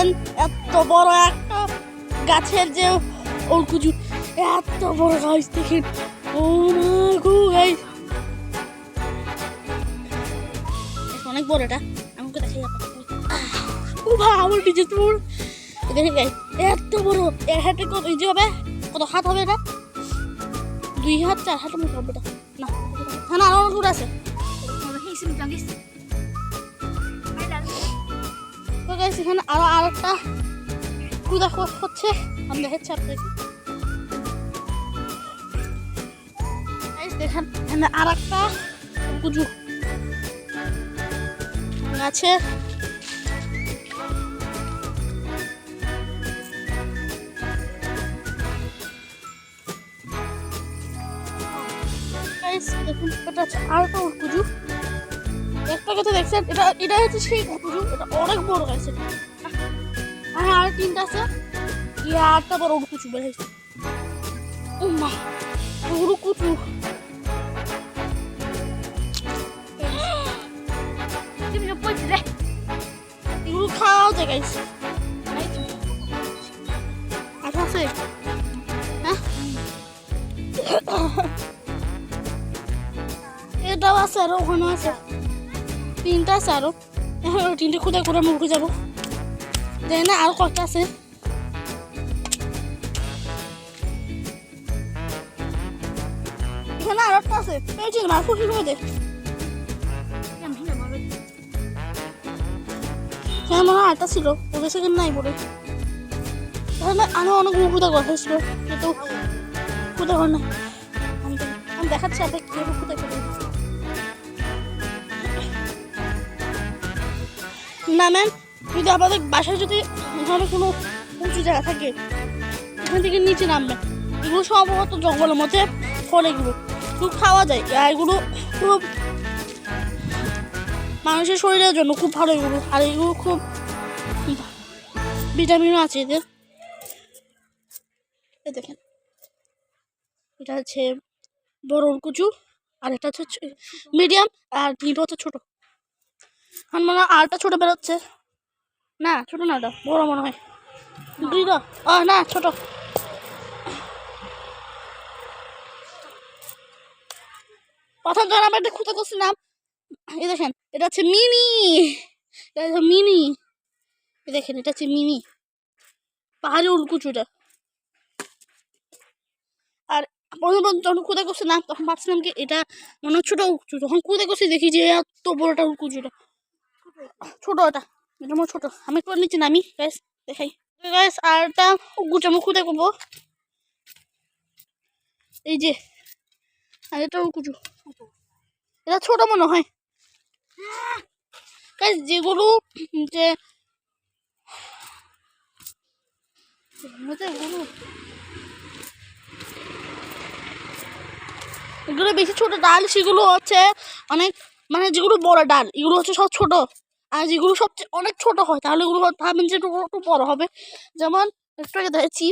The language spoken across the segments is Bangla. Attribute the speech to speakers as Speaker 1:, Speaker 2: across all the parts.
Speaker 1: দেখেন এত বড় একটা গাছের যে ওলকুচু, এত বড় গাছ দেখেন। ও মা গো গাইস, অনেক বড় এটা। আমাকে দেখাই ও ভাই আমার ডিজে তোর দেখেন গাইস, এত বড়। এর হাতে কত ইঞ্চি হবে, কত হাত হবে এটা? 2 হাত 4 হাতের মতো হবে এটা। না হ্যাঁ না, আরো দূর আছে। তো গাইস এখানে আরো আরেকটা কুদা হচ্ছে, আমি দেখাচ্ছি আপনাকে। গাইস দেখেন এখানে আরেকটা কুজু আছে। দেখুন এটা হচ্ছে আরেকটা কুজু। একটা কথা দেখছেন, এটা হচ্ছে সেই কুজু, এটা অনেক বড় গাছ। হ্যাঁ আর 3টা আছে, আটটা বড় কুচু বের হয়েছে। ও মা বড় কুচু, এগুলো খাওয়াও যায় গাইস। আচ্ছা আছে হ্যাঁ, এটাও আছে, আরো ওখানে আছে 3টা আছে আরো। এখন 3টে খুদা করে আমি উঠে যাবো, জানি না আরো কটা আছে। এখানে আরো একটা আছে, পেয়েছি না খুশি করে দে। হ্যাঁ মনে হয় একটা ছিল, ওদের সেখানে নাই বলে। তাহলে আমি অনেক খুদা কথা ছিল, কিন্তু খুদা ঘর নাই। আমি দেখাচ্ছি আপনাকে কীভাবে খুদা করে না ম্যাম। যদি আমাদের বাসায় যদি এখানে কোনো উঁচু জায়গা থাকে, এখান থেকে নিচে নামবেন। এগুলো সম্ভবত জঙ্গলের মধ্যে ফল, এগুলো খুব খাওয়া যায়। আর এগুলো খুব মানুষের শরীরের জন্য খুব ভালো এগুলো। আর এগুলো খুব ভিটামিনও আছে এদের। দেখেন এটা হচ্ছে বড় কুচু, আর এটা হচ্ছে মিডিয়াম, আর 2টা হচ্ছে ছোট। আমার মনে হয় আরটা ছোট বেরোচ্ছে। না ছোট না, ওটা বড় মনে হয়। 2টা না ছোট। প্রথম যখন আমরা একটা খুঁজে করছিলাম, এই দেখেন এটা হচ্ছে মিনি, এটা হচ্ছে মিনি। দেখেন এটা হচ্ছে মিনি পাহাড়ি উলকুচুটা। আর প্রথম যখন খুদে করছিলাম তখন ভাবছিলাম কি এটা মনে হয় ছোট উলকুচু, যখন খুদে করছি দেখি যে এত বড়টা উলকুচুটা। ছোট এটা, এটা মনে ছোট। আমি একটু নিচে নামি গ্যাস দেখাই গ্যাস। আর এটা উলকুচু আমি খুদে করবো, এই যে। আর এটা উলকুচু, এটা ছোট মনে হয় গ্যাস। যেগুলো যে এগুলো বেশি ছোট ডাল, সেগুলো হচ্ছে অনেক, মানে যেগুলো বড় ডাল এগুলো হচ্ছে সব ছোট। আর যেগুলো সবচেয়ে অনেক ছোট হয় তাহলে এগুলো ভাবেন যে একটু বড় হবে। যেমন একটু আগে দেখেছি,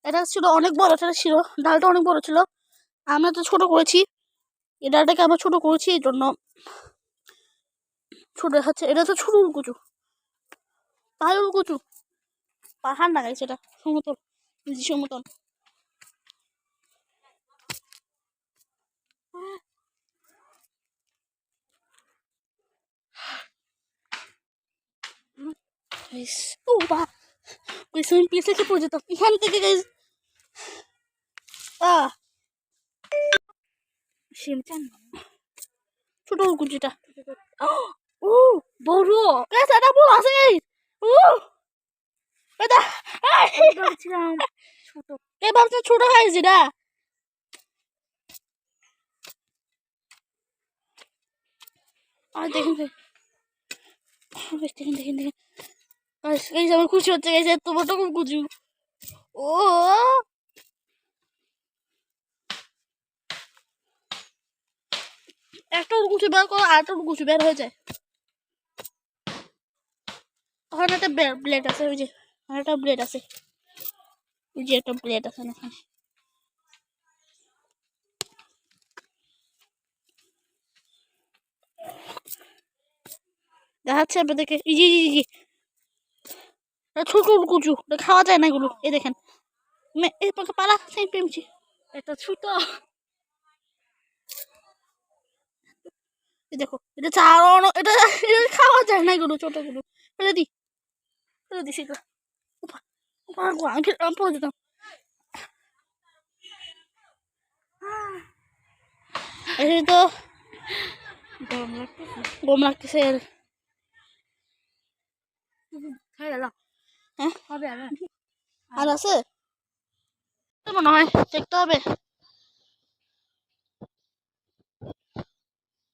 Speaker 1: এটা ছিল অনেক বড়, এটা ছিল ডালটা অনেক বড় ছিল। আমরা তো ছোট করেছি, এই ডালটাকে আমরা ছোট করেছি, এই জন্য ছোট দেখাচ্ছে। এটা তো ছোট উলকুচু, পাহাড় উলকুচু, পাহাড় না গাইছে, এটা সমতল, সমতল। ও বা ওই সুইমিং পুল থেকে পড়ে যেতাম এখান থেকে গাইস। ছোট উলকুচিটা ও বড় গাইস, এটা বড় আছে গাইস। ও এটা ভাবছিলাম ছোট, ভাবছিলাম ছোট গাইস এটা। আর দেখেন দেখেন দেখেন দেখেন গাইস, আমার খুশি হচ্ছে গাইস, এত বড় উলকুচু। ও একটা উলকুচু বের করো, আর একটা উলকুচু বের হয়ে যায়। ওখানে একটা ব্লেড আছে, ওই যে একটা ব্লেড আছে, ওই যে একটা ব্লেড আছে না দেখাচ্ছে আপনাদেরকে। ছোট কুচু, খাওয়া যায় না এগুলো। এই দেখেন এই পালা পেয়েছি,
Speaker 2: এটা ছোট।
Speaker 1: দেখো এটা চারণ, এটা খাওয়া যায় না এগুলো, ছোটগুলো ফেলে দিই, ফেলে দিছি এগুলো। আমি পড়ে দিতাম। এই তো গম লাগতেছে। হ্যাঁ আর আছে মনে হয়, দেখতে হবে,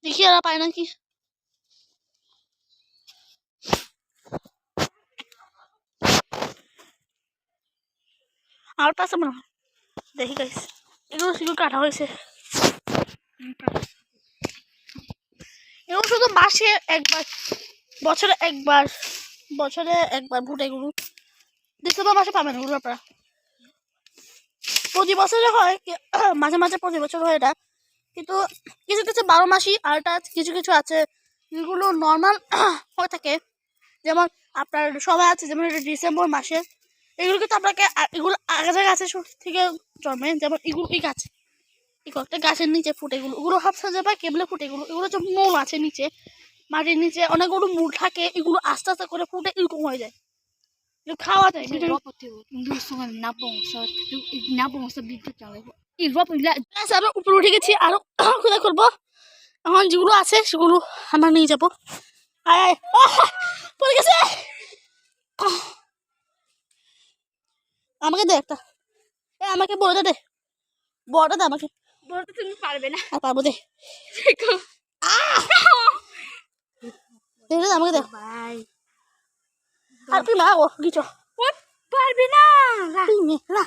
Speaker 1: দেখি আর পায় নাকি। আর পাশে মনে হয়, দেখি গাইস এগুলো শুধু কাটা হয়েছে। এগুলো শুধু মাসে একবার, বছরে একবার, ভুটে এগুলো ডিসেম্বর মাসে পাবেন এগুলো আপনারা। প্রতি বছরে হয়, মাঝে মাঝে প্রতি বছর হয় এটা, কিন্তু কিছু কিছু 12 মাসই, আর কিছু কিছু আছে যেগুলো নর্মাল হয়ে থাকে। যেমন আপনার সবাই আছে, যেমন এটা ডিসেম্বর মাসে, এগুলো কিন্তু আপনাকে এগুলো আগাছা গাছের থেকে জন্মে। যেমন এগুলো এই গাছ, এই কয়েকটা গাছের নিচে ফুটে, এগুলো হাফ সাজা পায় কেবলে ফুটে। এগুলো যে মূল আছে নিচে, মাটির নিচে অনেকগুলো মূল থাকে, এগুলো আস্তে আস্তে করে ফুটে এরকম হয়ে যায়, খাওয়া যায়। আমরা উপরে উঠে গেছি, আরো খোঁজা করবো। এখন যেগুলো আছে সেগুলো আমরা নিয়ে যাবো। পড়ে গেছে, আমাকে দে একটা, আমাকে বড়টা দে, বড়টা দে আমাকে।
Speaker 2: বলতে তুমি পারবে না।
Speaker 1: আর পারবো দে, আমাকে দে। আর তুই মা ও গিছো
Speaker 2: পারবে না।
Speaker 1: না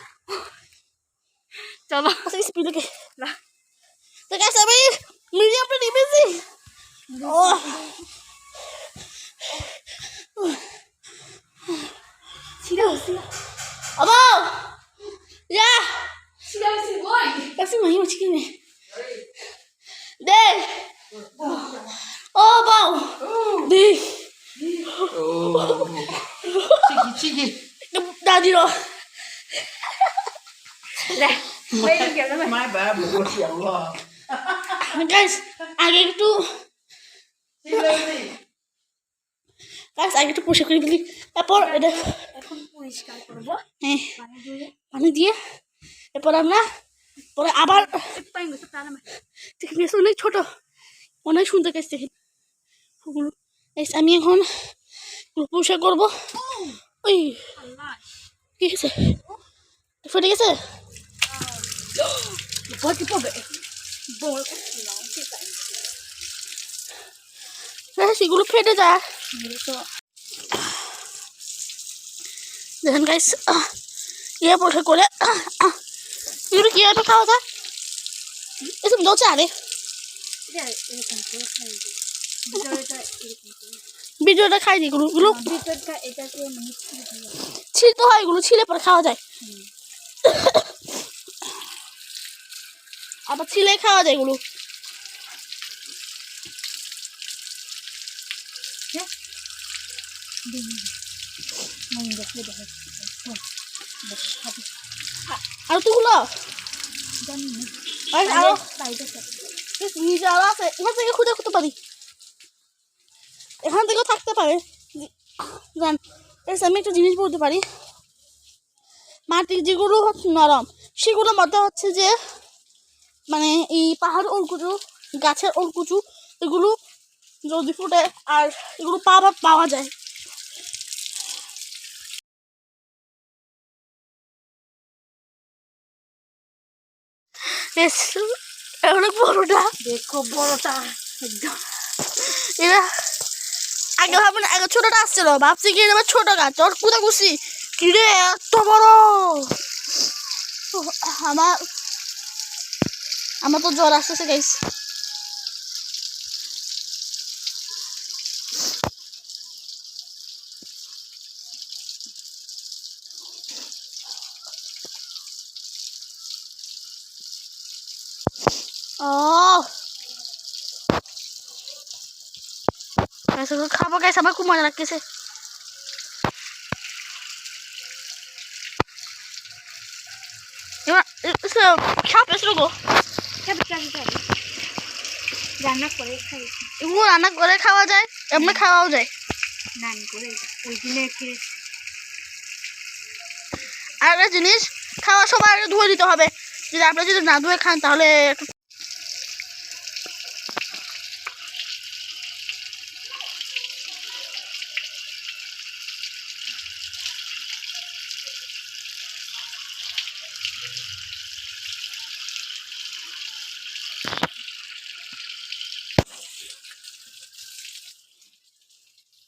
Speaker 2: চলো
Speaker 1: স্পিড কে তো গাইস আমি মিডিয়ামটা নিবেছি। ও Abo! Ya! Kasi mahiwa chicken eh. Deh! Oh, bau! Deh!
Speaker 3: Sige.
Speaker 1: Daddy lo!
Speaker 2: Deh!
Speaker 3: My bad, masya Allah.
Speaker 1: Guys, আগে একটু পুষে করে দিলি, তারপর এটা
Speaker 2: এখন পরিষ্কার করব
Speaker 1: পানি দিয়ে, এরপর আমরা পরে আবার অনেক ছোট, অনেক সুন্দর গাছ দেখি ফুলগুলো। আমি এখন পরিষ্কার করবো। ওই কি গেছে, ফেটে গেছে, সেগুলো ফেটে যায়। দেখেন গাইস ইয়ে পরিষ্কার করে এগুলো কিভাবে খাওয়া যায়, এসব দোচা আরে ভিডিওটা খাই দিই। এগুলো ছিলতে হয়, এগুলো ছিলে পরে খাওয়া যায়, আবার ছিলে খাওয়া যায় এগুলো। আর তুগুলো নিচে আরো আছে, এখান থেকে খুঁজে খুঁজতে পারি, এখান থেকেও থাকতে পারে। জান আমি একটা জিনিস বলতে পারি, মাটি যেগুলো নরম সেগুলোর মধ্যে হচ্ছে যে মানে এই পাহাড় ওলকুচু, গাছের ওলকুচু, এগুলো যদি ফুটে আর এগুলো পাওয়া যায়। অনেক বড়টা,
Speaker 2: দেখো বড়টা একদম।
Speaker 1: এরা আগে ভাববেন আগে ছোটটা আসছিল, ভাবছি কি এবার ছোট গাছ, ওর কুদা কুচি কিরে এত বড়। আমার তো জ্বর আসতেছে গাইস। খাবো গাইস, আমার খুব মজা লাগতেছে। সাপ এসে গো
Speaker 2: চাবি চাবি চাবি রান্না করে খাই
Speaker 1: এগুলো রান্না করে খাওয়া যায়, এমনি খাওয়াও যায়।
Speaker 2: নান করে ওই দিনে খেয়ে
Speaker 1: আর একটা জিনিস, খাওয়ার সময় আগে ধুয়ে দিতে হবে। যদি আপনি যদি না ধুয়ে খান তাহলে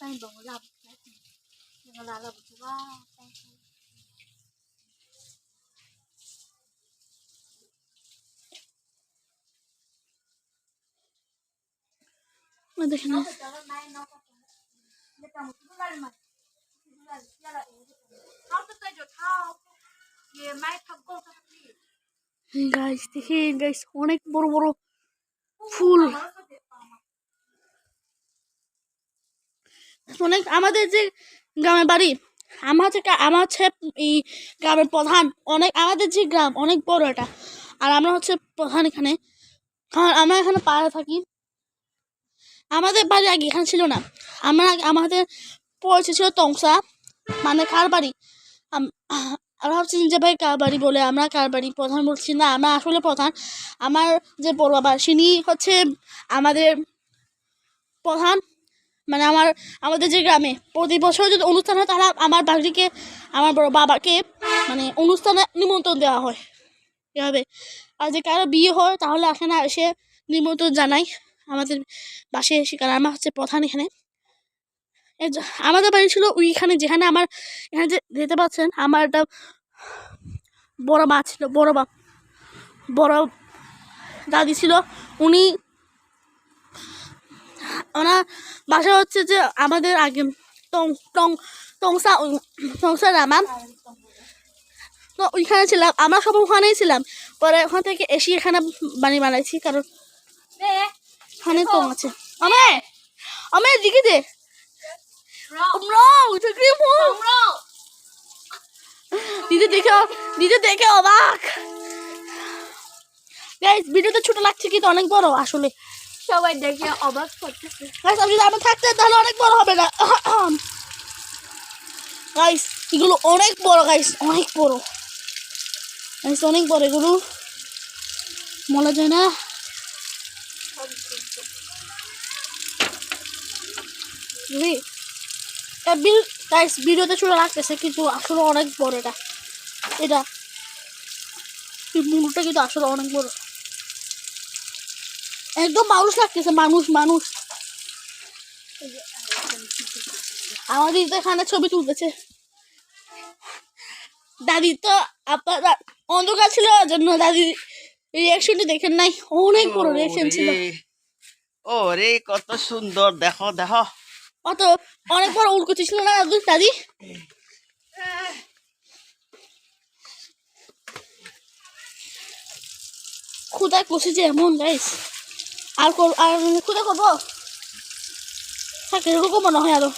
Speaker 2: tay bóng lọc nhưng là lọc chứ ba tay
Speaker 1: দেখেন
Speaker 2: nó phải cho nó nay nó có nó trồng một cái lần mà thao tôi cho thao ये मैं थको सकती
Speaker 1: গাইস দেখেন গাইস, অনেক বড় বড় ফুল। অনেক আমাদের যে গ্রামের বাড়ি, আমার হচ্ছে এই গ্রামের প্রধান। অনেক আমাদের যে গ্রাম অনেক বড় এটা, আর আমরা হচ্ছে প্রধান এখানে। কারণ আমরা এখানে পাড়ে থাকি। আমাদের বাড়ি আগে এখানে ছিল না। আমাদের পরিচয় ছিল তংসা, মানে কার বাড়ি। আমরা ভাবছি যে ভাই কার বাড়ি বলে, আমরা কার বাড়ি প্রধান বলছি না, আমরা আসলে প্রধান। আমার যে বড় বাবা তিনি হচ্ছে আমাদের প্রধান। মানে আমাদের যে গ্রামে প্রতি বছর যদি অনুষ্ঠান হয় তাহলে আমার বাড়িকে, আমার বড় বাবাকে মানে অনুষ্ঠানে নিমন্ত্রণ দেওয়া হয় এভাবে। আর যে কারো বিয়ে হয় তাহলে এখানে এসে নিমন্ত্রণ জানাই আমাদের বাসায় এসে, কারণ আমার হচ্ছে প্রধান এখানে। আমাদের বাড়ি ছিল ওইখানে, যেখানে আমার এখানে যে দেখতে পাচ্ছেন আমার একটা বড় মা ছিল, বড় দাদি ছিল। ওনার বাসা হচ্ছে যে আমাদের আগে টংসা রামা, তো ওইখানে ছিলাম আমরা, সব ওখানেই ছিলাম। পরে ওখান থেকে এসে এখানে বাড়ি বানাইছি, কারণ ওখানে কম আছে। আমি দিকে দে দিদি দেখে অবাক। গাইস ভিডিওতে ছোট লাগছে কিন্তু অনেক বড় আসলে।
Speaker 2: সবাই দেখে অবাক করতেছে
Speaker 1: গাইস যদি আমি থাকতে তাহলে অনেক বড় হবে না। গাইস এগুলো অনেক বড়, গাইস অনেক বড়, গাইস অনেক বড়, এগুলো বলা যায় না। গাইস ভিডিওতে ছোট লাগতেছে কিন্তু আসলে অনেক বড়। এটা মুখটা কিন্তু আসলে অনেক বড়, একদম মানুষ লাগতেছে, মানুষ। আমাদের তো এখানে ছবি তুলতেছে। দাদি তো আপনারা অন্ধকার ছিল জন্য দাদির রিয়াকশনটা দেখেন নাই, অনেক বড় রিয়াকশন ছিল।
Speaker 3: ও রে কত সুন্দর, দেখো দেখো
Speaker 1: অনেক বড় উল্কুচি ছিল না দাদি। খুদায় কষেছে এমন গাইস, আর ক্ষুদা করবো থাকে এরকম মনে হয় আরো।